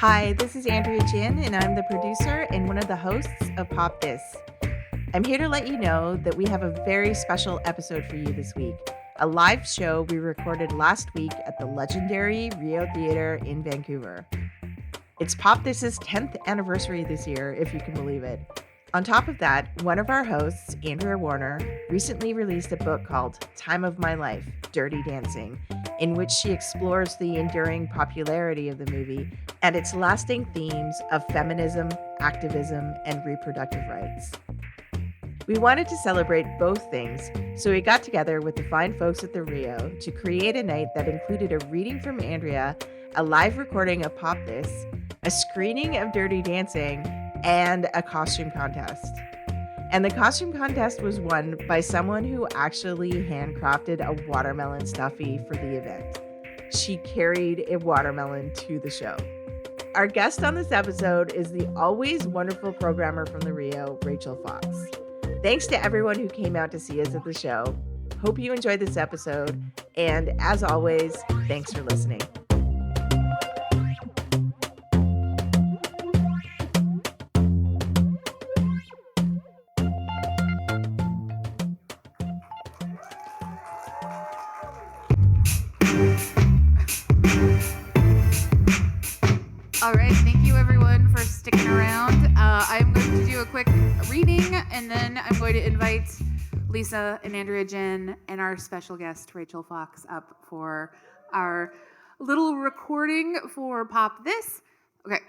Hi, this is Andrea Gin, and I'm the producer and one of the hosts of Pop This. I'm here to let you know that we have a very special episode for you this week, a live show we recorded last week at the legendary Rio Theatre in Vancouver. It's Pop This's 10th anniversary this year, if you can believe it. On top of that, one of our hosts, Andrea Warner, recently released a book called Time of My Life, Dirty Dancing, in which she explores the enduring popularity of the movie and its lasting themes of feminism, activism, and reproductive rights. We wanted to celebrate both things, so we got together with the fine folks at the Rio to create a night that included a reading from Andrea, a live recording of Pop This, a screening of Dirty Dancing, and a costume contest. And the costume contest was won by someone who actually handcrafted a watermelon stuffy for the event. She carried a watermelon to the show. Our guest on this episode is the always wonderful programmer from the Rio, Rachel Fox. Thanks to everyone who came out to see us at the show. Hope you enjoyed this episode, and as always, thanks for listening. All right, thank you everyone for sticking around. I'm going to do a quick reading, and then I'm going to invite Lisa and Andrea Gin and our special guest, Rachel Fox, up for our little recording for Pop This. Okay.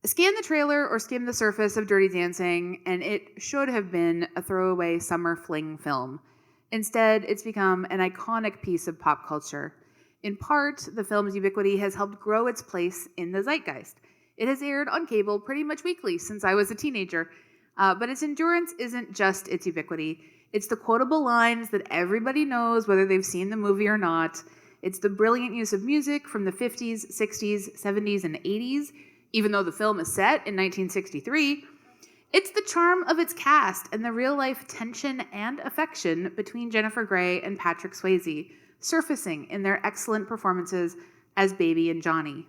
Scan the trailer or skim the surface of Dirty Dancing, and it should have been a throwaway summer fling film. Instead, it's become an iconic piece of pop culture. In part, the film's ubiquity has helped grow its place in the zeitgeist. It has aired on cable pretty much weekly since I was a teenager. But its endurance isn't just its ubiquity. It's the quotable lines that everybody knows whether they've seen the movie or not. It's the brilliant use of music from the 50s, 60s, 70s, and 80s, even though the film is set in 1963. It's the charm of its cast and the real-life tension and affection between Jennifer Grey and Patrick Swayze, surfacing in their excellent performances as Baby and Johnny.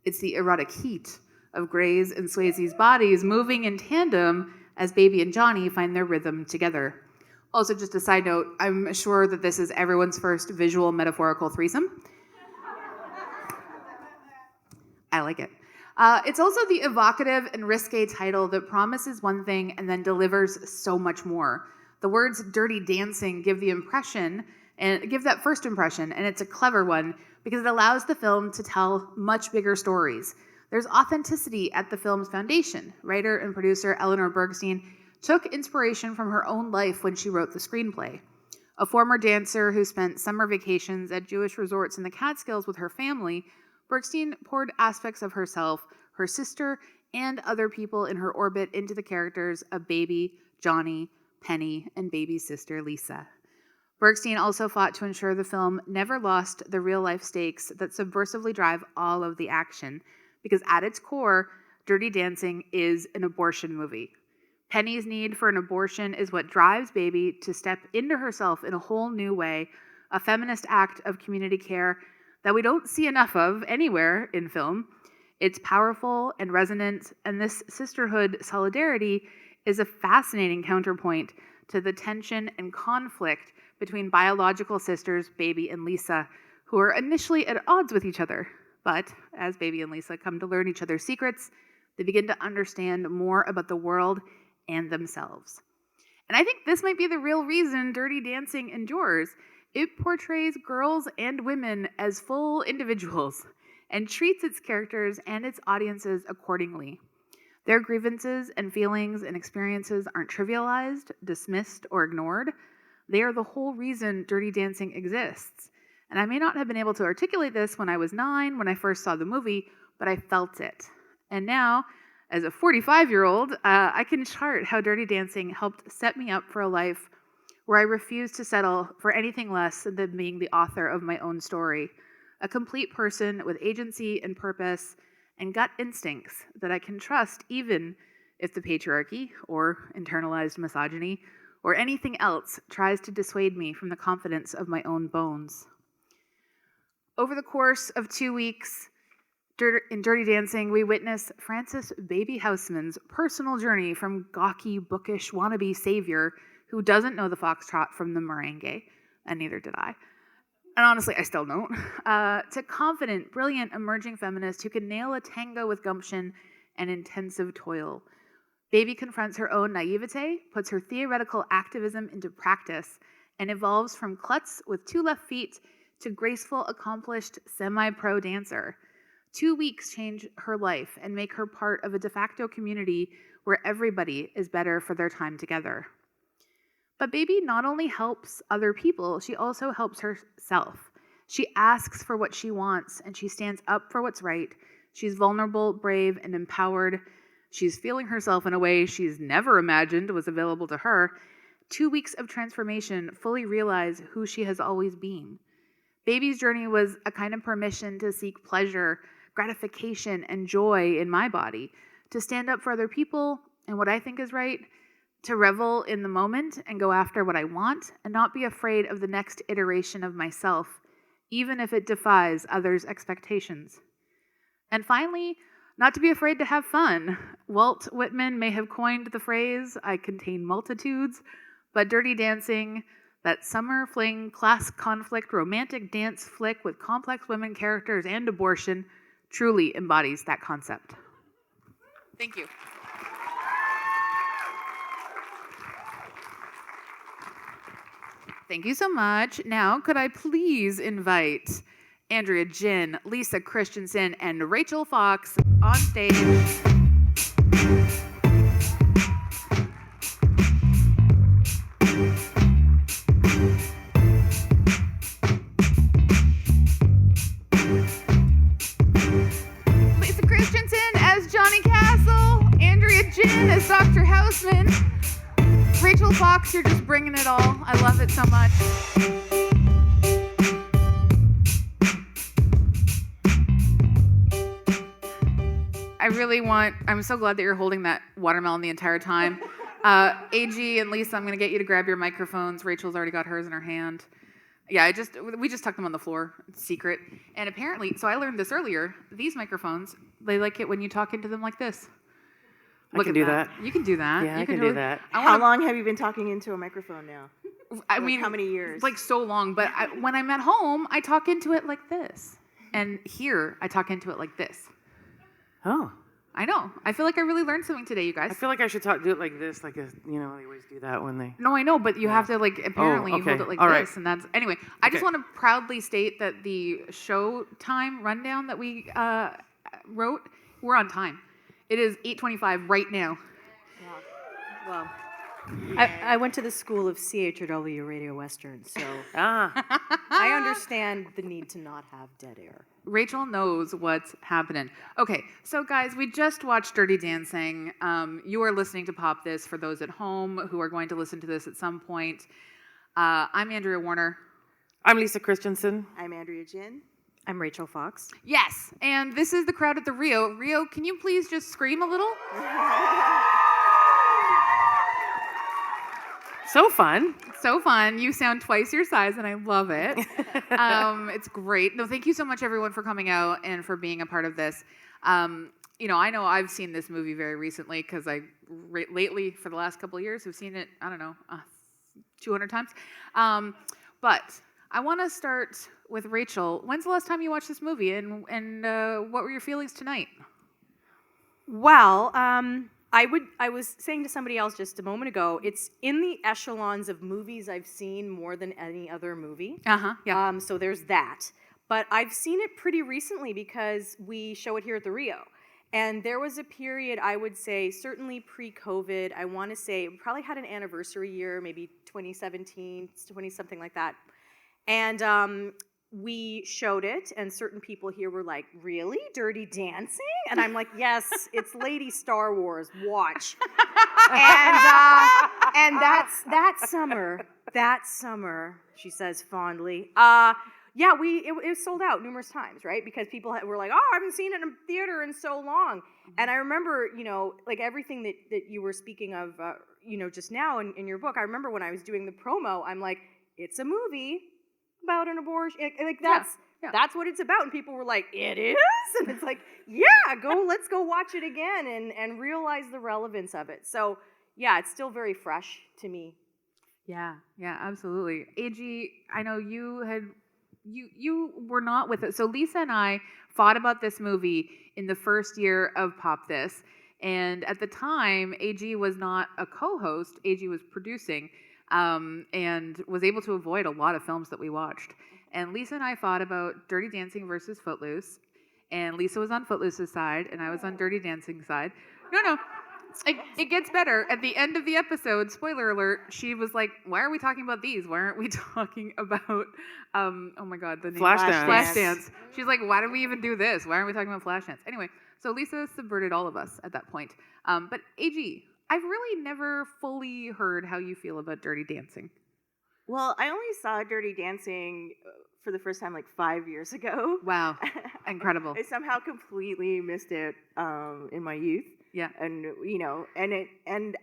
It's the erotic heat of Grey's and Swayze's bodies moving in tandem as Baby and Johnny find their rhythm together. Also, just a side note, I'm sure that this is everyone's first visual metaphorical threesome. I like it. It's also the evocative and risque title that promises one thing and then delivers so much more. The words Dirty Dancing give that first impression, and it's a clever one because it allows the film to tell much bigger stories. There's authenticity at the film's foundation. Writer and producer Eleanor Bergstein took inspiration from her own life when she wrote the screenplay. A former dancer who spent summer vacations at Jewish resorts in the Catskills with her family, Bergstein poured aspects of herself, her sister, and other people in her orbit into the characters of Baby, Johnny, Penny, and Baby's sister, Lisa. Bergstein also fought to ensure the film never lost the real-life stakes that subversively drive all of the action, because at its core, Dirty Dancing is an abortion movie. Penny's need for an abortion is what drives Baby to step into herself in a whole new way, a feminist act of community care that we don't see enough of anywhere in film. It's powerful and resonant, and this sisterhood solidarity is a fascinating counterpoint to the tension and conflict between biological sisters, Baby and Lisa, who are initially at odds with each other. But as Baby and Lisa come to learn each other's secrets, they begin to understand more about the world and themselves. And I think this might be the real reason Dirty Dancing endures. It portrays girls and women as full individuals and treats its characters and its audiences accordingly. Their grievances and feelings and experiences aren't trivialized, dismissed, or ignored. They are the whole reason Dirty Dancing exists. And I may not have been able to articulate this when I was 9, when I first saw the movie, but I felt it. And now, as a 45-year-old, I can chart how Dirty Dancing helped set me up for a life where I refuse to settle for anything less than being the author of my own story, a complete person with agency and purpose and gut instincts that I can trust even if the patriarchy or internalized misogyny or anything else tries to dissuade me from the confidence of my own bones. Over the course of 2 weeks, In Dirty Dancing, we witness Frances Baby Houseman's personal journey from gawky, bookish, wannabe savior who doesn't know the foxtrot from the merengue, and neither did I. And honestly, I still don't, to confident, brilliant, emerging feminist who can nail a tango with gumption and intensive toil. Baby confronts her own naivete, puts her theoretical activism into practice, and evolves from klutz with 2 left feet to graceful, accomplished, semi-pro dancer. 2 weeks change her life and make her part of a de facto community where everybody is better for their time together. But Baby not only helps other people, she also helps herself. She asks for what she wants, and she stands up for what's right. She's vulnerable, brave, and empowered. She's feeling herself in a way she's never imagined was available to her. 2 weeks of transformation fully realize who she has always been. Baby's journey was a kind of permission to seek pleasure, gratification, and joy in my body, to stand up for other people and what I think is right, to revel in the moment and go after what I want, and not be afraid of the next iteration of myself, even if it defies others' expectations. And finally, not to be afraid to have fun. Walt Whitman may have coined the phrase, "I contain multitudes," but Dirty Dancing, that summer fling, class conflict, romantic dance flick with complex women characters and abortion, truly embodies that concept. Thank you. Thank you so much. Now, could I please invite Andrea Gin, Lisa Christiansen, and Rachel Fox on stage. Lisa Christiansen as Johnny Castle, Andrea Gin as Dr. Houseman, Rachel Fox, you're just bringing it all. I love it so much. I'm so glad that you're holding that watermelon the entire time. AG and Lisa, I'm going to get you to grab your microphones. Rachel's already got hers in her hand. Yeah, we just tucked them on the floor. It's secret. And apparently, so I learned this earlier, these microphones, they like it when you talk into them like this. I can do that. You can do that. Yeah, I can do that. How long have you been talking into a microphone now? I mean, how many years? Like so long, but when I'm at home, I talk into it like this. And here, I talk into it like this. Oh. I know. I feel like I really learned something today, you guys. I feel like I should do it like this, like they always do that when they... No, I know, but you have to, apparently you hold it like all this, right. and that's... Anyway, I just want to proudly state that the show time rundown that we wrote, we're on time. It is 8:25 right now. Well, I went to the school of CHRW Radio Western, so I understand the need to not have dead air. Rachel knows what's happening. Okay, so guys, we just watched Dirty Dancing. You are listening to Pop This for those at home who are going to listen to this at some point. I'm Andrea Warner. I'm Lisa Christiansen. I'm Andrea Gin. I'm Rachel Fox. Yes, and this is the crowd at the Rio. Rio, can you please just scream a little? So fun. So fun. You sound twice your size, and I love it. It's great. No, thank you so much, everyone, for coming out and for being a part of this. I know I've seen this movie very recently because lately, for the last couple of years, have seen it, 200 times. But I want to start with Rachel. When's the last time you watched this movie, and what were your feelings tonight? Well, I was saying to somebody else just a moment ago, it's in the echelons of movies I've seen more than any other movie. Yeah. So there's that. But I've seen it pretty recently because we show it here at the Rio. And there was a period, I would say, certainly pre-COVID, I want to say, we probably had an anniversary year, maybe 2017, 20, something like that. And we showed it, and certain people here were like, really? Dirty Dancing? And I'm like, yes, it's Lady Star Wars, watch. And that summer, she says fondly, it was sold out numerous times, right? Because people were like, oh, I haven't seen it in theater in so long. And I remember, like everything that you were speaking of, just now in your book, I remember when I was doing the promo, I'm like, it's a movie about an abortion. Yeah. That's what it's about. And people were like, it is? And it's like, yeah, let's go watch it again and realize the relevance of it. So yeah, it's still very fresh to me. Yeah, absolutely. AG, I know you were not with us. So Lisa and I thought about this movie in the first year of Pop This. And at the time, AG was not a co-host. AG was producing and was able to avoid a lot of films that we watched. And Lisa and I thought about Dirty Dancing versus Footloose. And Lisa was on Footloose's side, and I was on Dirty Dancing's side. No. It gets better. At the end of the episode, spoiler alert, she was like, why are we talking about these? Why aren't we talking about, oh my God, the name? Flashdance. She's like, why did we even do this? Why aren't we talking about Flashdance? Anyway, so Lisa subverted all of us at that point. But AG, I've really never fully heard how you feel about Dirty Dancing. Well, I only saw Dirty Dancing for the first time like 5 years ago. Wow, incredible. I somehow completely missed it in my youth. Yeah. And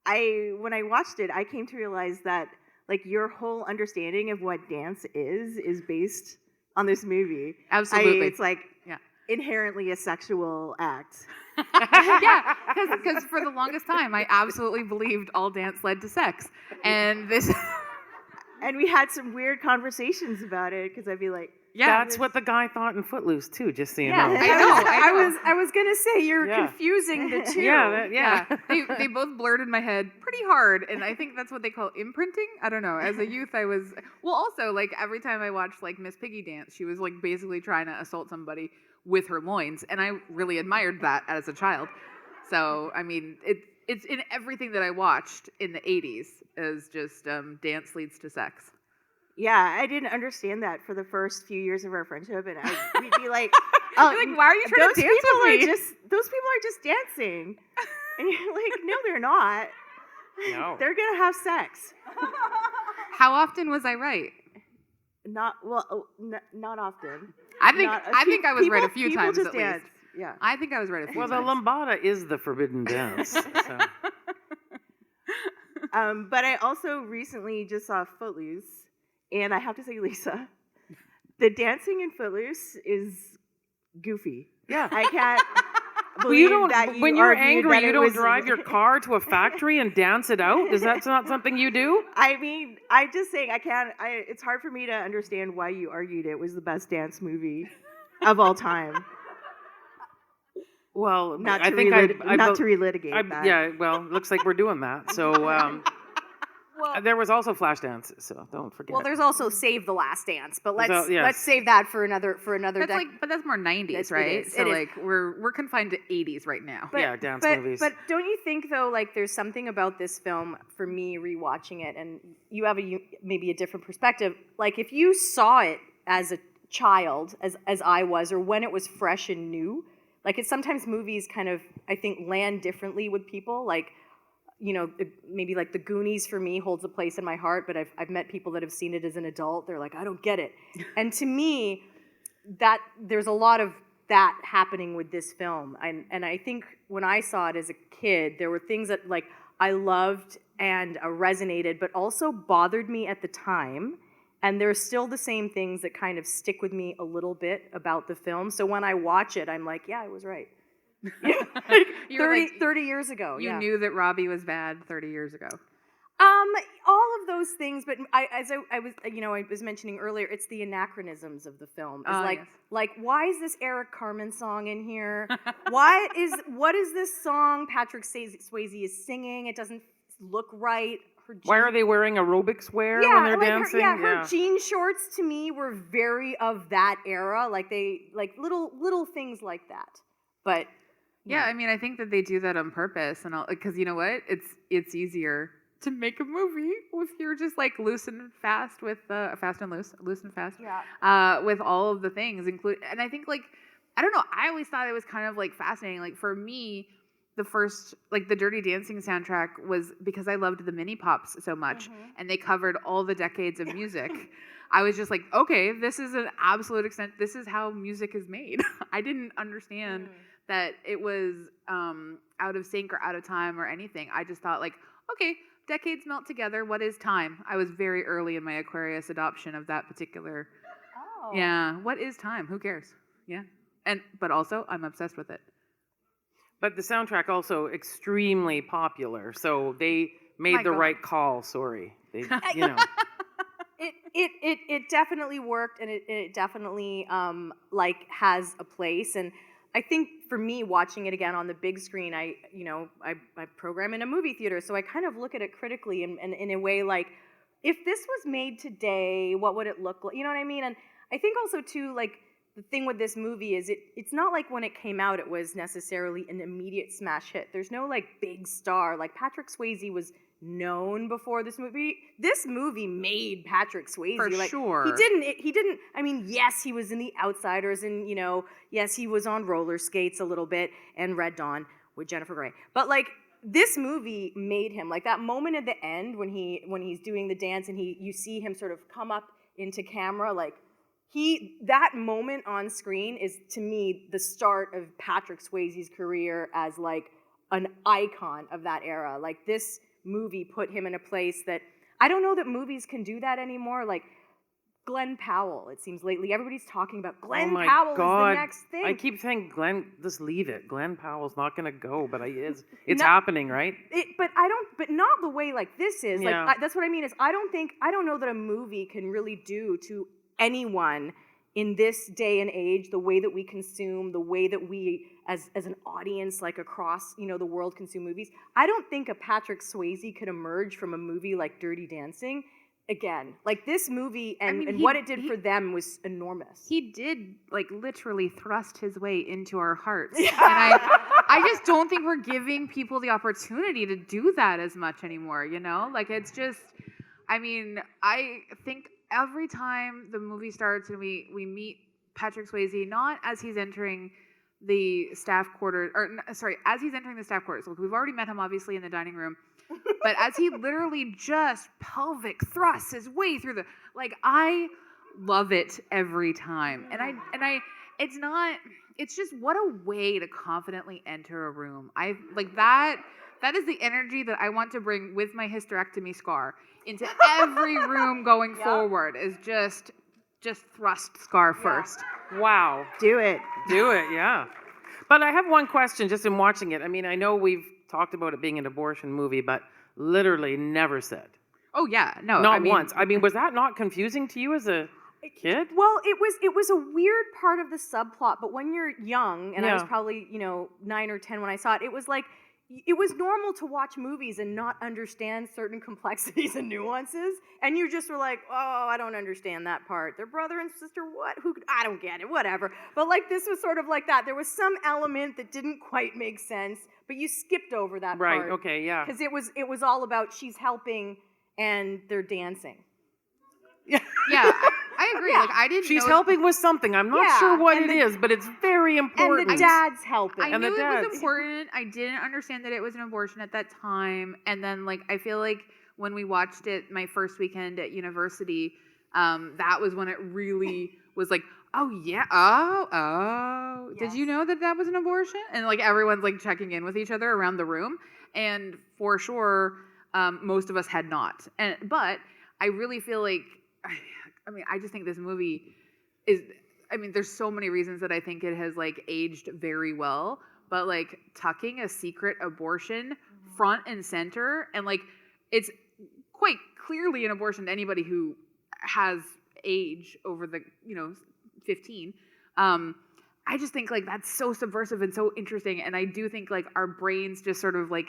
I when I watched it, I came to realize that like your whole understanding of what dance is based on this movie. Absolutely. It's like inherently a sexual act. Yeah, because for the longest time, I absolutely believed all dance led to sex, and this. And we had some weird conversations about it because I'd be like, that's what the guy thought in Footloose too. Just so you know. I was gonna say you're confusing the two. They both blurred in my head pretty hard, and I think that's what they call imprinting. I don't know. As a youth, I was also like every time I watched like Miss Piggy dance, she was like basically trying to assault somebody with her loins, and I really admired that as a child. So I mean, it's in everything that I watched in the 80s as just dance leads to sex. Yeah, I didn't understand that for the first few years of our friendship, and we'd be like, "Oh, like, why are you trying to dance with me? Those people are just dancing," and you're like, "No, they're not. No, they're gonna have sex." How often was I right? Not often. I think I was right a few times just at dance. least. Yeah, I think I was right a few times. Well, the lambada is the forbidden dance. So. But I also recently just saw Footloose. And I have to say, Lisa, the dancing in Footloose is goofy. Yeah. I can't believe that you when you're argued angry, that you it don't was... drive your car to a factory and dance it out? Is that not something you do? I mean, I'm just saying, it's hard for me to understand why you argued it was the best dance movie of all time. Well, not I to think relitigate that. Yeah, well, looks like we're doing that. So... there was also Flashdance, so don't forget. Well, there's also Save the Last Dance, but let's save that for another decade. But that's more 90s, right? So like we're confined to 80s right now. Dance movies. But don't you think though, like there's something about this film for me rewatching it, and you have maybe a different perspective. Like if you saw it as a child, as I was, or when it was fresh and new, like it's sometimes movies kind of I think land differently with people, like. You know, maybe like The Goonies for me holds a place in my heart, but I've met people that have seen it as an adult. They're like, I don't get it. And to me, that there's a lot of that happening with this film. And I think when I saw it as a kid, there were things that like I loved and resonated, but also bothered me at the time. And there's still the same things that kind of stick with me a little bit about the film. So when I watch it, I'm like, yeah, I was right. Like 30 years ago. You knew that Robbie was bad 30 years ago. All of those things, but I was mentioning earlier, it's the anachronisms of the film. It's like, why is this Eric Carmen song in here? What is this song Patrick Swayze is singing? It doesn't look right. Why are they wearing aerobics wear when they're dancing? Her jean shorts to me were very of that era. Like little things like that. But yeah, I mean, I think that they do that on purpose, and because you know what, it's easier to make a movie if you're just like loose and fast with fast and loose and fast, with all of the things include. And I think like I don't know, I always thought it was kind of like fascinating. Like for me, the first like the Dirty Dancing soundtrack was because I loved the mini pops so much, and they covered all the decades of music. I was just like, okay, this is an absolute extent. This is how music is made. I didn't understand that it was out of sync or out of time or anything. I just thought like, okay, decades melt together. What is time? I was very early in my Aquarius adoption of that particular Yeah. What is time? Who cares? Yeah. But also, I'm obsessed with it. But the soundtrack also extremely popular, so they made the right call. Sorry, they, you know. It definitely worked, and it definitely like has a place. And I think for me, watching it again on the big screen, I program in a movie theater, so I kind of look at it critically and in a way like, if this was made today, what would it look like? You know what I mean? And I think also too, like, the thing with this movie is it's not like when it came out it was necessarily an immediate smash hit. There's no like big star. Like Patrick Swayze was known before this movie. This movie made Patrick Swayze. For like, sure. He didn't, I mean, yes, he was in The Outsiders and, yes, he was on roller skates a little bit and Red Dawn with Jennifer Grey. But like, this movie made him, like that moment at the end when he's doing the dance and you see him sort of come up into camera, like, that moment on screen is, to me, the start of Patrick Swayze's career as like an icon of that era. Like, this movie put him in a place that I don't know that movies can do that anymore. Like Glenn Powell, it seems lately everybody's talking about Glenn Powell is the next thing. I keep saying just leave it. Glenn Powell's not gonna go, but it's happening, right? But not the way like this is. Yeah. Like that's what I mean is I don't know that a movie can really do to anyone in this day and age the way that we consume, the way that we as an audience like across the world consume movies. I don't think a Patrick Swayze could emerge from a movie like Dirty Dancing again. Like this movie and what it did for them was enormous. He did like literally thrust his way into our hearts. Yeah. And I just don't think we're giving people the opportunity to do that as much anymore, Like it's just, I think every time the movie starts and we meet Patrick Swayze, not as he's entering the staff quarters, as he's entering the staff quarters. Look, we've already met him obviously in the dining room, but as he literally just pelvic thrusts his way through I love it every time. And I, it's just what a way to confidently enter a room. That is the energy that I want to bring with my hysterectomy scar into every room going forward, is just thrust scar first. Wow. Do it, yeah. But I have one question just in watching it. I mean, I know we've talked about it being an abortion movie, but literally never said. Oh, yeah. No. Not once. I mean, was that not confusing to you as a kid? Well, it was a weird part of the subplot, but when you're young, and I was probably, 9 or 10 when I saw it, it was like, it was normal to watch movies and not understand certain complexities and nuances, and you just were like, oh, I don't understand that part. They're brother and sister, what? I don't get it, whatever. But like this was sort of like that. There was some element that didn't quite make sense, but you skipped over that part. Right, okay, yeah. Because it was all about she's helping and they're dancing. Yeah, I agree. Yeah. Like I didn't. She's helping with something. I'm not sure what it is, but it's very important. And the dad's helping. I knew it was important. I didn't understand that it was an abortion at that time. And then, like, I feel like when we watched it my first weekend at university, that was when it really was like, oh yeah, oh. Yes. Did you know that was an abortion? And like everyone's like checking in with each other around the room, and for sure, most of us had not. But I really feel like. I just think this movie is, there's so many reasons that I think it has like aged very well, but like tucking a secret abortion front and center, and like it's quite clearly an abortion to anybody who has age over the 15. I just think like that's so subversive and so interesting, and I do think like our brains just sort of like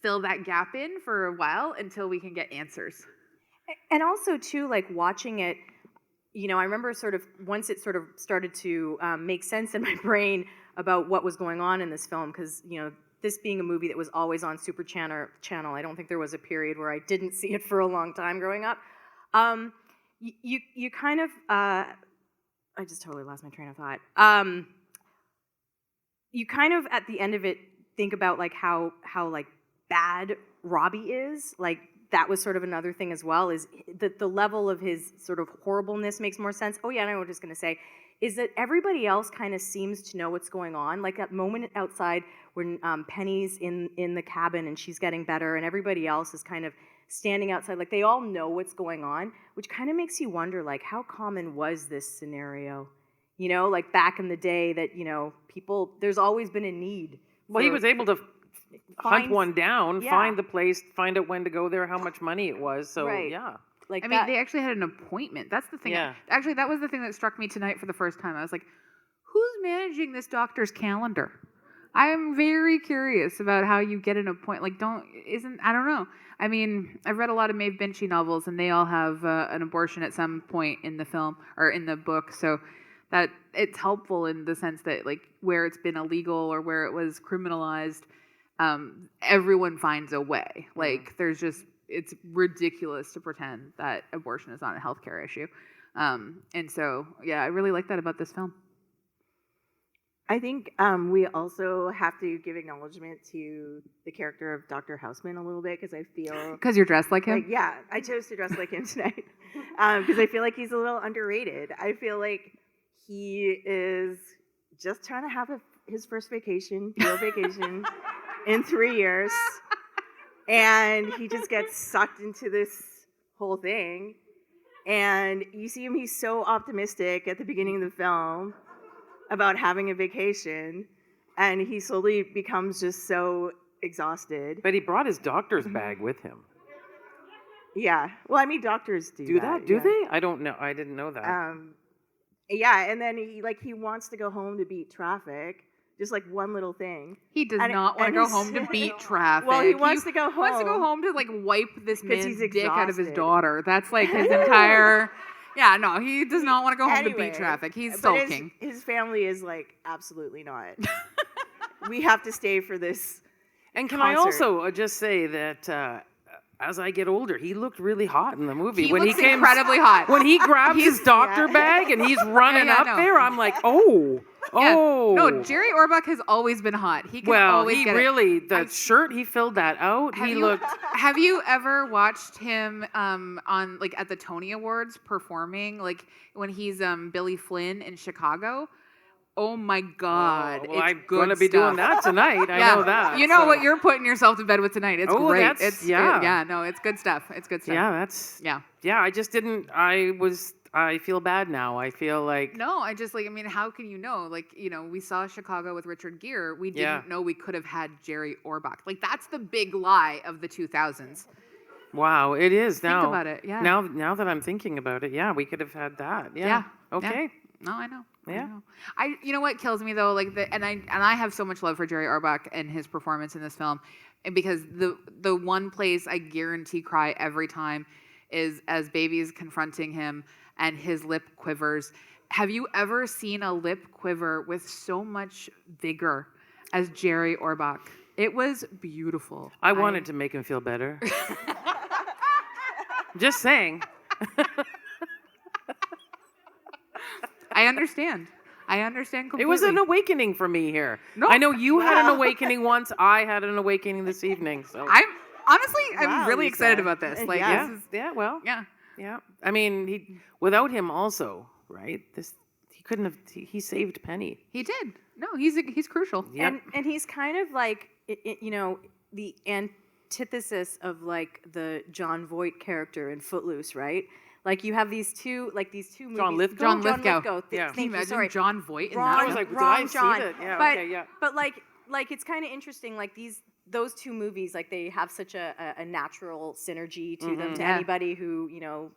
fill that gap in for a while until we can get answers. And also, too, like watching it, I remember sort of once it sort of started to make sense in my brain about what was going on in this film, because, this being a movie that was always on Super Channel, I don't think there was a period where I didn't see it for a long time growing up. You kind of, I just totally lost my train of thought. You kind of, at the end of it, think about like how like bad Robbie is, like, that was sort of another thing as well, is that the level of his sort of horribleness makes more sense. Oh yeah, and I was just going to say, is that everybody else kind of seems to know what's going on. Like that moment outside when Penny's in the cabin and she's getting better and everybody else is kind of standing outside. Like, they all know what's going on, which kind of makes you wonder, like, how common was this scenario? You know, like back in the day that, you know, people, there's always been a need. Well, he was able to hunt one down, yeah. find the place, find out when to go there, how much money it was. So, Right. yeah. Like, I mean, they actually had an appointment. That's the thing. Yeah. Actually, that was the thing that struck me tonight for the first time. I was like, who's managing this doctor's calendar? I am very curious about how you get an appointment. Like, I don't know. I mean, I've read a lot of Maeve Binchy novels, and they all have an abortion at some point in the film or in the book. So that it's helpful in the sense that, like, where it's been illegal or where it was criminalized, everyone finds a way. Like, it's ridiculous to pretend that abortion is not a healthcare issue. And so, yeah, I really like that about this film. I think we also have to give acknowledgement to the character of Dr. Houseman a little bit, because I feel... Because you're dressed like him? Like, yeah, I chose to dress like him tonight. Because I feel like he's a little underrated. I feel like he is just trying to have his first vacation, real vacation, in 3 years. And he just gets sucked into this whole thing. And you see him, he's so optimistic at the beginning of the film about having a vacation, and he slowly becomes just so exhausted. But he brought his doctor's bag with him. Yeah. Well, I mean, doctors do that. Do they? I don't know. I didn't know that. Yeah, and then he wants to go home to beat traffic. Just like one little thing. He does not want to go home to beat traffic. Well, he wants to go home. He wants to go home to, like, wipe this man's dick out of his exhausted. daughter. That's like his entire... Yeah, no, he does not want to go home to beat traffic. He's sulking. His family is like, absolutely not. We have to stay for this And can concert. I also just say that as I get older, he looked really hot in the movie. He looks incredibly hot. When he grabs his doctor bag and he's running up there, I'm like, oh. No, Jerry Orbach has always been hot. He can always get it. The shirt, he filled that out. Have you ever watched him on, like, at the Tony Awards performing, like when he's Billy Flynn in Chicago? Oh my God! Well, I'm going to be doing that tonight. I know that. You know what you're putting yourself to bed with tonight. It's great. It's good stuff. It's good stuff. Yeah, Yeah, I just didn't. I feel bad now. I feel like... No, I mean, how can you know? Like, you know, we saw Chicago with Richard Gere. We didn't know we could have had Jerry Orbach. Like, that's the big lie of the 2000s. Wow, it is now. Think about it, yeah. Now that I'm thinking about it, yeah, we could have had that. Yeah. Okay. Yeah. No, I know. Yeah. You know what kills me though, like and I have so much love for Jerry Orbach and his performance in this film, and because the one place I guarantee cry every time is as Baby is confronting him and his lip quivers. Have you ever seen a lip quiver with so much vigor as Jerry Orbach? It was beautiful. I wanted to make him feel better. Just saying. I understand completely. It was an awakening for me here. No. I know you had an awakening once. I had an awakening this evening. So I'm really Lisa. excited about this. Like, yeah. I mean, without him also, right? He couldn't have. He saved Penny. He did. No, he's crucial. Yep. And he's kind of like, you know, the antithesis of like the John Voight character in Footloose, right? Like you have these two movies. John Lithgow? John Lithgow. Yeah. Can you imagine John Voight in Wrong, that? I was like, did wrong I see John. that? Yeah, but, okay, yeah. But like it's kind of interesting. Like those two movies, like they have such a natural synergy to them. To anybody who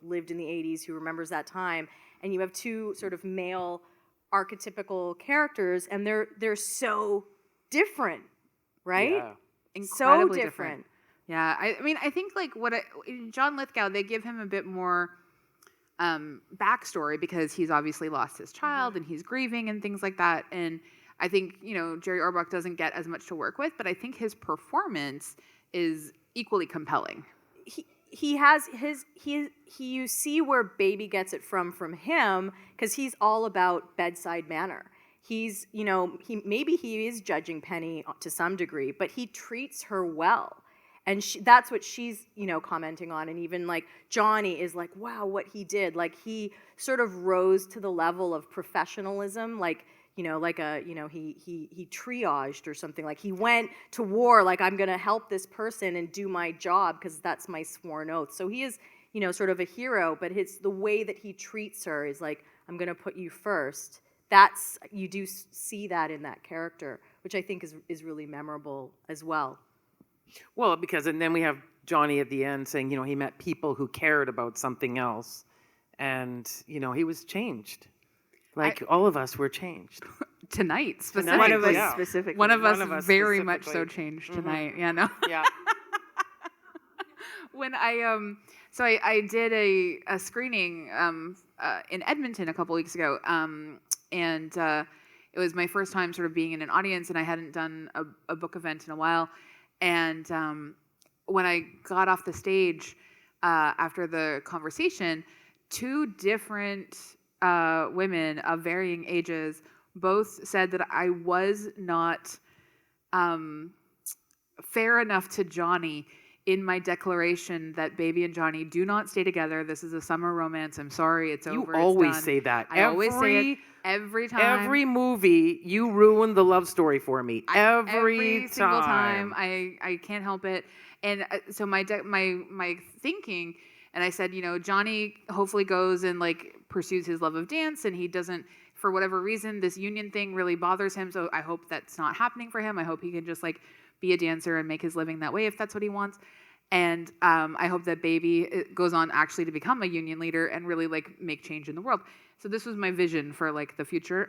lived in the '80s, who remembers that time, and you have two sort of male archetypical characters, and they're so different, right? Yeah. Incredibly so different. Yeah, I mean, I think like John Lithgow, they give him a bit more backstory because he's obviously lost his child and he's grieving and things like that. And I think Jerry Orbach doesn't get as much to work with, but I think his performance is equally compelling. He has you see where Baby gets it from him, because he's all about bedside manner. He's he is judging Penny to some degree, but he treats her well. And that's what she's, commenting on. And even like Johnny is like, wow, what he did. Like he sort of rose to the level of professionalism, like he triaged or something. Like he went to war, like I'm going to help this person and do my job because that's my sworn oath. So he is, sort of a hero, but the way that he treats her is like, I'm going to put you first. You do see that in that character, which I think is really memorable as well. Well, and then we have Johnny at the end saying, he met people who cared about something else, and, he was changed. Like all of us were changed. Tonight, specifically. One of us specifically. One of us very much so changed tonight. Yeah, no. Yeah. When I did a screening in Edmonton a couple weeks ago, and it was my first time sort of being in an audience, and I hadn't done a book event in a while. And when I got off the stage after the conversation, 2 different women of varying ages both said that I was not fair enough to Johnny in my declaration that Baby and Johnny do not stay together. This is a summer romance. I'm sorry, it's over. You always say that. I always say it every time. Every movie, you ruin the love story for me. Every single time. I can't help it. And so my thinking, and I said, Johnny hopefully goes and like pursues his love of dance, and he doesn't, for whatever reason, this union thing really bothers him. So I hope that's not happening for him. I hope he can just like be a dancer and make his living that way if that's what he wants. And I hope that Baby goes on actually to become a union leader and really like make change in the world. So this was my vision for like the future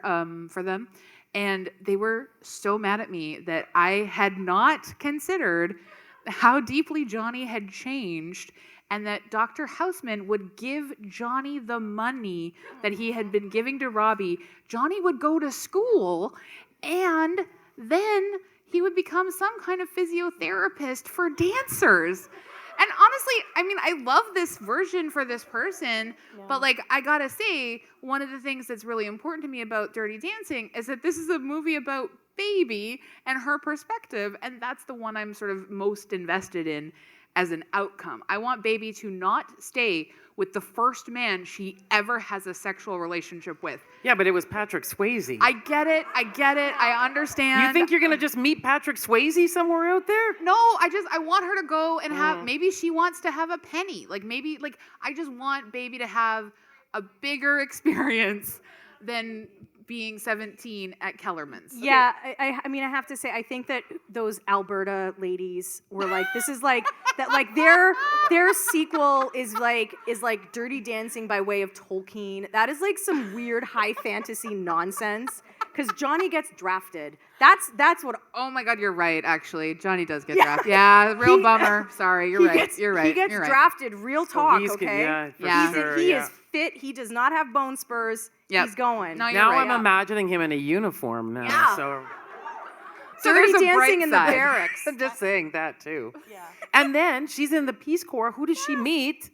for them. And they were so mad at me that I had not considered how deeply Johnny had changed, and that Dr. Houseman would give Johnny the money that he had been giving to Robbie. Johnny would go to school, and then he would become some kind of physiotherapist for dancers. And honestly, I mean, I love this version for this person, but like, I gotta say, one of the things that's really important to me about Dirty Dancing is that this is a movie about Baby and her perspective, and that's the one I'm sort of most invested in as an outcome. I want Baby to not stay with the first man she ever has a sexual relationship with. Yeah, but it was Patrick Swayze. I get it. I understand. You think you're going to just meet Patrick Swayze somewhere out there? No, I want her to go and have, maybe she wants to have a penny. Like maybe, like, I just want Baby to have a bigger experience than being 17 at Kellerman's. Yeah, okay. I mean, I have to say, I think that those Alberta ladies were like, this is like, that like their sequel is like Dirty Dancing by way of Tolkien. That is like some weird high fantasy nonsense. Because Johnny gets drafted. That's what. Oh my God, you're right. Actually, Johnny does get drafted. Yeah, real bummer. Sorry, you're right. You're right. He gets drafted. Real talk. Okay. He is fit. He does not have bone spurs. Yep. He's going. No, now I'm imagining him in a uniform now. Yeah. So Dirty Dancing in the barracks. I'm just saying that too. Yeah. And then she's in the Peace Corps. Who does she meet?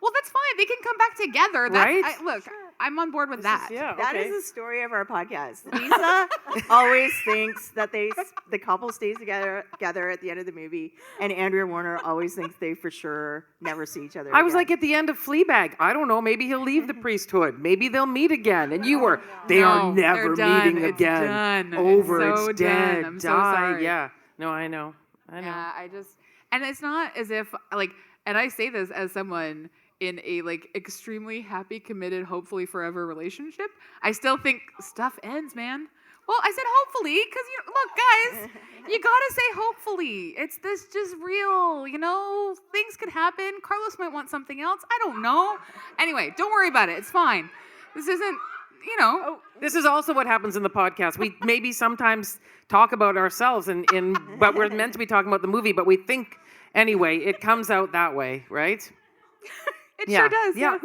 Well, that's fine. They can come back together. Right? Look, I'm on board with that. That is the story of our podcast. Lisa always thinks that the couple stays together at the end of the movie, and Andrea Warner always thinks they for sure never see each other I was again. like at the end of Fleabag. I don't know. Maybe he'll leave the priesthood. Maybe they'll meet again. And you were, they are never meeting again. Done. Over. It's so dead. done. I'm so Die. sorry. Yeah. No, I know. Yeah, and it's not as if like, and I say this as someone in a like extremely happy, committed, hopefully forever relationship. I still think stuff ends, man. Well, I said hopefully because look, guys, you gotta say hopefully. It's this just real, things could happen. Carlos might want something else. I don't know. Anyway, don't worry about it. It's fine. This isn't, This is also what happens in the podcast. We maybe sometimes talk about ourselves but we're meant to be talking about the movie, but we think anyway, it comes out that way, right? It sure does. Yeah.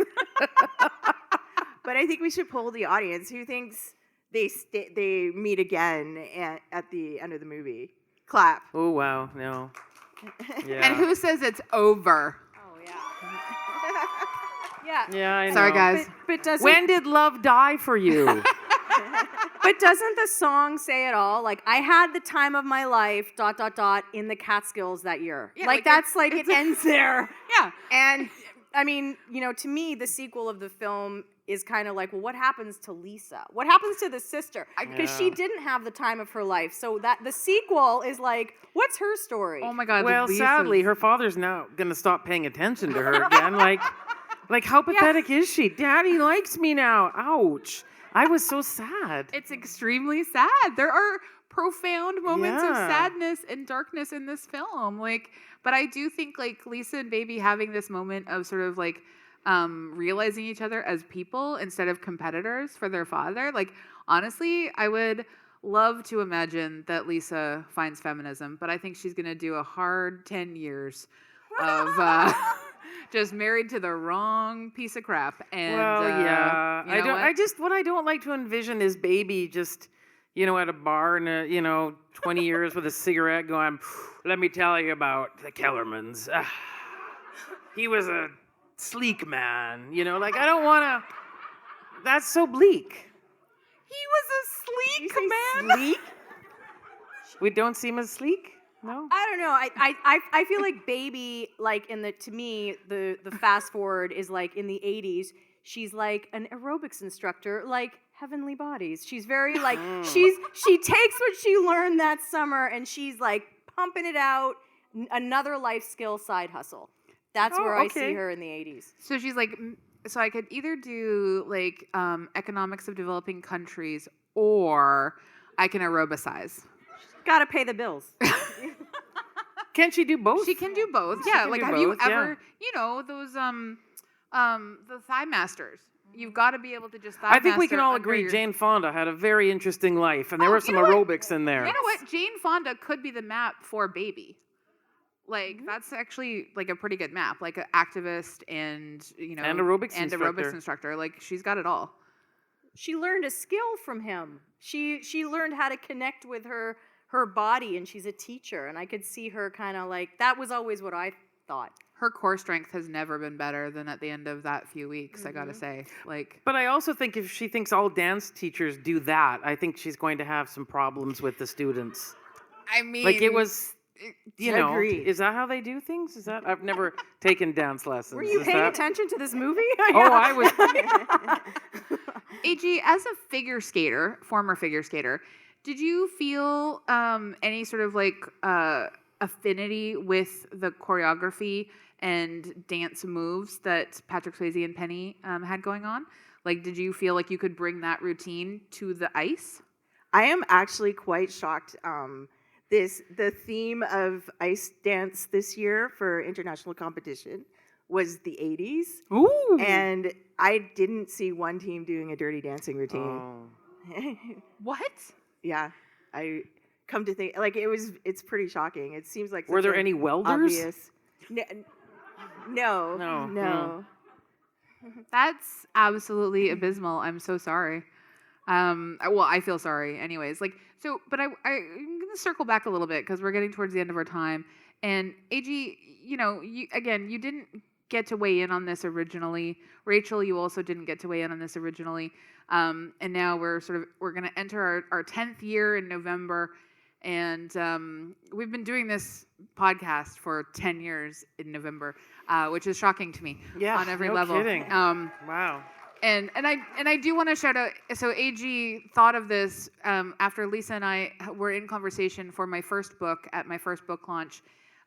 But I think we should poll the audience. Who thinks they meet again at the end of the movie? Clap. Oh, wow. No. Yeah. And who says it's over? Oh, yeah. Yeah, I know. Sorry, guys. But doesn't... When did love die for you? But doesn't the song say it all? Like, I had the time of my life, ... in the Catskills that year. Yeah, like that's like it ends there. Yeah. And, I mean, to me, the sequel of the film is kind of like, well, what happens to Lisa? What happens to the sister? Because she didn't have the time of her life. So that the sequel is like, what's her story? Oh my God. Well, Lisa's- sadly, her father's now going to stop paying attention to her again. Like how pathetic is she? Daddy likes me now. Ouch. I was so sad. It's extremely sad. There are profound moments of sadness and darkness in this film. Like, but I do think like Lisa and Baby having this moment of sort of like realizing each other as people instead of competitors for their father. Like, honestly, I would love to imagine that Lisa finds feminism, but I think she's going to do a hard 10 years of just married to the wrong piece of crap. And what I don't like to envision is Baby just, at a bar in 20 years with a cigarette going, let me tell you about the Kellermans. He was a sleek man, I don't want to, that's so bleak. He was a sleek man. Sleek? We don't see him as sleek? No? I don't know. I feel like Baby, like to me, the fast forward is like in the 80s, she's like an aerobics instructor, like Heavenly Bodies. She's very like, she takes what she learned that summer and she's like pumping it out, another life skill side hustle. That's where I see her in the 80s. So she's like, so I could either do like economics of developing countries, or I can aerobicize. Gotta pay the bills. Can't she do both? She can do both. Yeah, like have you ever, those the thigh masters? You've got to be able to just thigh I think we master can all under agree your- Jane Fonda had a very interesting life, and there were some you know what? aerobics in there. You know what? Jane Fonda could be the map for Baby. Like that's actually like a pretty good map. Like an activist and and aerobics instructor. Like she's got it all. She learned a skill from him. She learned how to connect with her body, and she's a teacher. And I could see her kind of like, that was always what I thought. Her core strength has never been better than at the end of that few weeks, I gotta say. Like, But I also think if she thinks all dance teachers do that, I think she's going to have some problems with the students. I mean, Like it was, Agreed. is that how they do things? Is that I've never taken dance lessons. Were you Is paying that- attention to this movie? Oh, I was. AG, as a former figure skater, did you feel any sort of like affinity with the choreography and dance moves that Patrick Swayze and Penny had going on? Like, did you feel like you could bring that routine to the ice? I am actually quite shocked. The theme of ice dance this year for international competition was the 80s. Ooh. And I didn't see one team doing a dirty dancing routine. Oh. What? Yeah. I come to think, like, it's pretty shocking. It seems like Were such there an any welders? obvious. No. No. That's absolutely abysmal. I'm so sorry. Well, I feel sorry anyways. Like, so, but I'm going to circle back a little bit because we're getting towards the end of our time. And AG, you didn't get to weigh in on this originally. Rachel, you also didn't get to weigh in on this originally. And now we're going to enter our 10th year in November. And we've been doing this podcast for 10 years in November, which is shocking to me on every level. Kidding. Wow. And I do want to shout out. So AG thought of this after Lisa and I were in conversation for my first book at my first book launch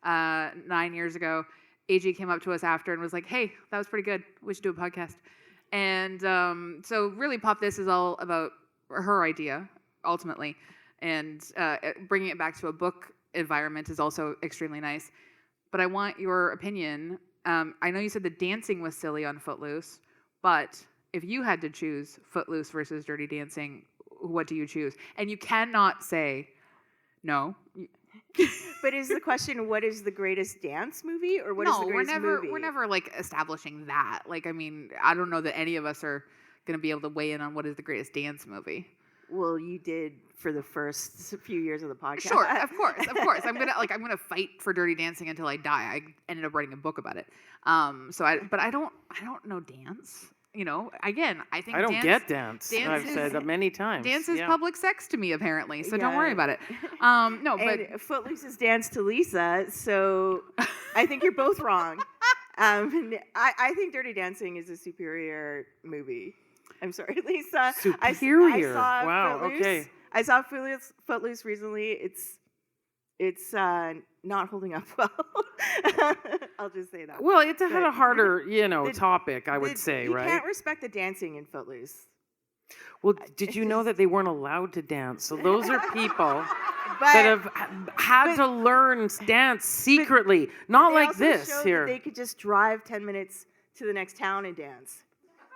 9 years ago. AG came up to us after and was like, "Hey, that was pretty good. We should do a podcast." And so really, Pop This is all about her idea ultimately, and bringing it back to a book environment is also extremely nice. But I want your opinion. I know you said the dancing was silly on Footloose, but if you had to choose Footloose versus Dirty Dancing, what do you choose? And you cannot say no. But is the question, what is the greatest dance movie, or what is the greatest movie? We're never like establishing that. Like, I mean, I don't know that any of us are going to be able to weigh in on what is the greatest dance movie. Well, you did for the first few years of the podcast. Sure, of course. I'm gonna fight for Dirty Dancing until I die. I ended up writing a book about it. But I don't know dance. Again, I think I don't get dance. dance I've is- said that many times. Dance is public sex to me, apparently. So don't Yeah. worry about it. No, but And Footloose is dance to Lisa, so I think you're both wrong. I think Dirty Dancing is a superior movie. I'm sorry, Lisa. Superior. I saw Wow. Footloose. Okay. I saw Footloose recently. It's not holding up well. I'll just say that. Well, it had But a harder, the- topic, I would say, you right? can't respect the dancing in Footloose. Well, did you know that they weren't allowed to dance? So those are people But that have had to learn dance secretly, not they like also this showed here. that they could just drive 10 minutes to the next town and dance.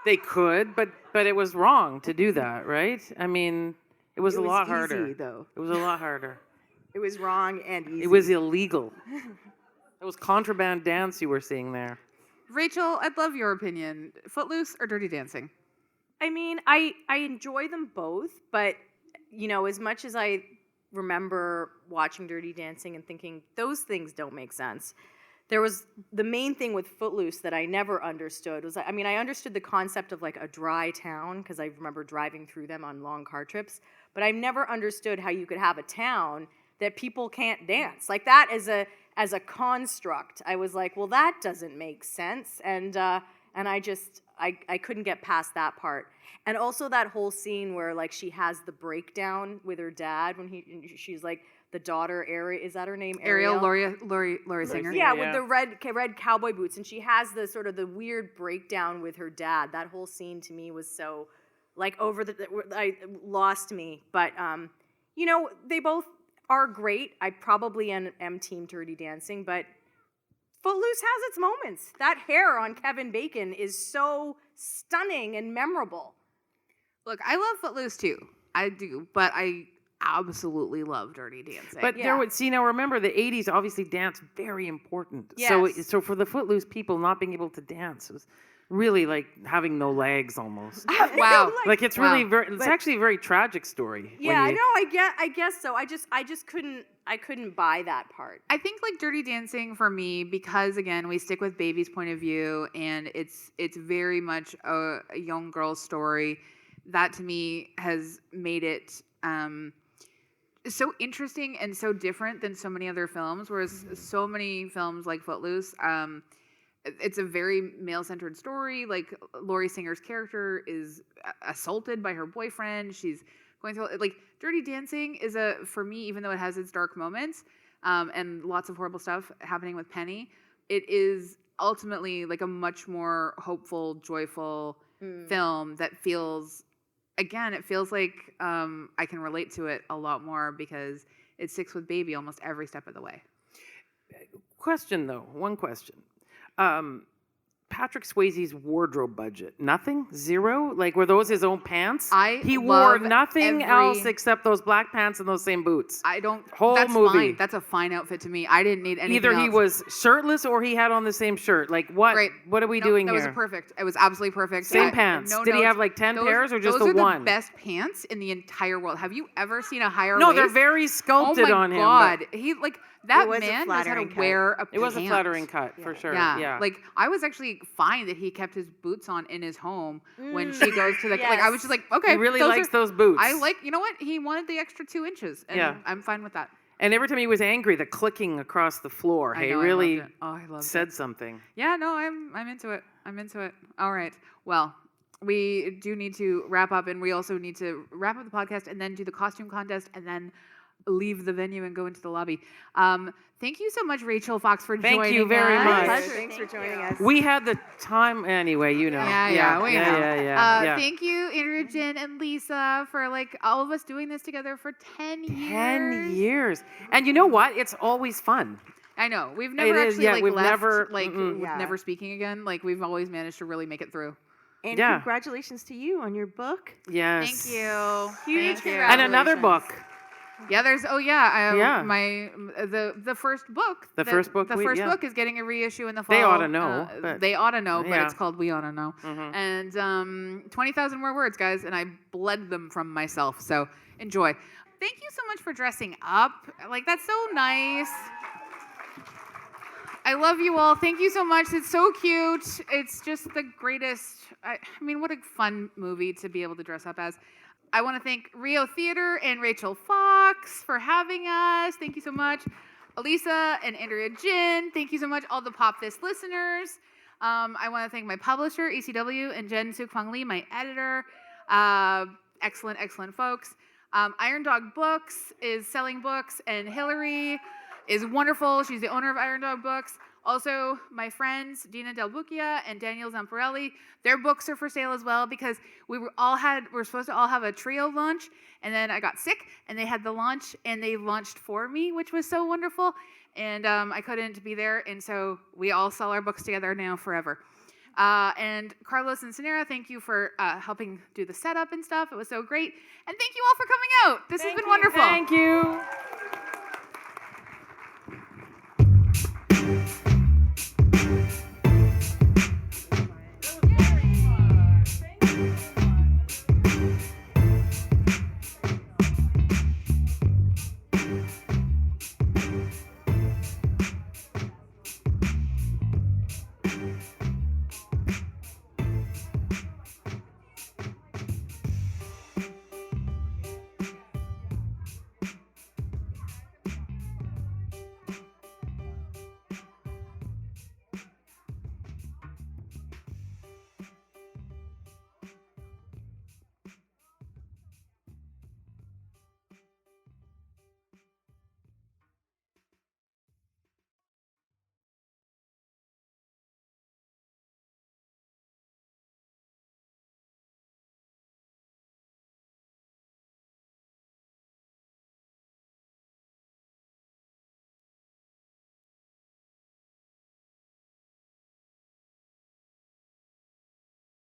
They could, but it was wrong to do that, right? I mean, it was a lot harder. Easy, though. It was a lot harder. It was wrong and easy. It was illegal. It was contraband dance you were seeing there. Rachel, I'd love your opinion. Footloose or Dirty Dancing? I mean, I enjoy them both, but as much as I remember watching Dirty Dancing and thinking those things don't make sense, there was the main thing with Footloose that I never understood was, I understood the concept of like a dry town because I remember driving through them on long car trips, but I've never understood how you could have a town that people can't dance like that as a construct. I was like, well, that doesn't make sense, and I couldn't get past that part. And also that whole scene where like she has the breakdown with her dad when she's like the daughter is that her name? Ariel, Laurie Singer. Yeah, with the red cowboy boots, and she has the sort of the weird breakdown with her dad. That whole scene to me was so like lost me. But they both are great. I probably am team Dirty Dancing, but Footloose has its moments. That hair on Kevin Bacon is so stunning and memorable. Look, I love Footloose too. I do, but I absolutely love Dirty Dancing. But there would now remember the 80s obviously dance very important. Yes. So for the Footloose people not being able to dance was really like having no legs almost. Wow. Like it's really it's actually a very tragic story. Yeah, I know. I guess so. I just couldn't buy that part. I think like Dirty Dancing for me, because again we stick with Baby's point of view, and it's very much a young girl's story. That to me has made it so interesting and so different than so many other films. Whereas so many films like Footloose, it's a very male-centered story. Like Laurie Singer's character is assaulted by her boyfriend. She's going through like Dirty Dancing is for me, even though it has its dark moments and lots of horrible stuff happening with Penny, it is ultimately like a much more hopeful, joyful film that feels. Again, it feels like I can relate to it a lot more because it sticks with Baby almost every step of the way. One question. Patrick Swayze's wardrobe budget, nothing? Zero? Like, were those his own pants? He wore nothing else except those black pants and those same boots. That's movie. Fine. That's a fine outfit to me. I didn't need anything Either else. he was shirtless or he had on the same shirt. Like, what? Right. What are we doing here? That was perfect. It was absolutely perfect. Same pants. Did he have like 10 pairs or just those the are one? the best pants in the entire world. Have you ever seen a higher No, waist? they're very sculpted on him. Oh my God. He like that was a man knows how to flattering cut. wear a pants. It was a flattering cut for sure. Yeah. Like I was actually fine that he kept his boots on in his home when she goes to the like I was just like, okay. He really likes those boots. I like, you know what? He wanted the extra 2 inches. And I'm fine with that. And every time he was angry, the clicking across the floor, really I loved said it. something. Yeah, no, I'm into it. I'm into it. All right. Well, we do need to wrap up, and we also need to wrap up the podcast and then do the costume contest and then leave the venue and go into the lobby. Thank you so much, Rachel Fox, for joining us. Thank you very much. Pleasure. Thanks for joining us. We had the time anyway, you know. Yeah. Thank you, Andrea Gin and Lisa, for like all of us doing this together for 10 years. 10 years. And you know what? It's always fun. I know. We've never actually we've left never, never speaking again. Like we've always managed to really make it through. And congratulations to you on your book. Yes. Thank you. Huge Thank And another book. Yeah, there's the first book. The first book is getting a reissue in the fall. They ought to know. They ought to know, but Yeah. it's called We Ought to Know. And 20,000 more words, guys, and I bled them from myself. So enjoy. Thank you so much for dressing up. Like that's so nice. I love you all. Thank you so much. It's so cute. It's just the greatest. I mean, what a fun movie to be able to dress up as. I want to thank Rio Theatre and Rachel Fox for having us. Thank you so much. Elisa and Andrea Gin, thank you so much. All the Pop This listeners. I want to thank my publisher, ECW, and Jen Suk-Fung Lee, my editor. Excellent, excellent folks. Iron Dog Books is selling books, and Hillary is wonderful. She's the owner of Iron Dog Books. Also, my friends, Dina Del Bucchia and Daniel Zamparelli, their books are for sale as well, because we were supposed to all have a trio launch, and then I got sick, and they had the launch, and they launched for me, which was so wonderful, and I couldn't be there, and so we all sell our books together now forever. And Carlos and Sanera, thank you for helping do the setup and stuff. It was so great, and thank you all for coming out. This has been wonderful. Thank you.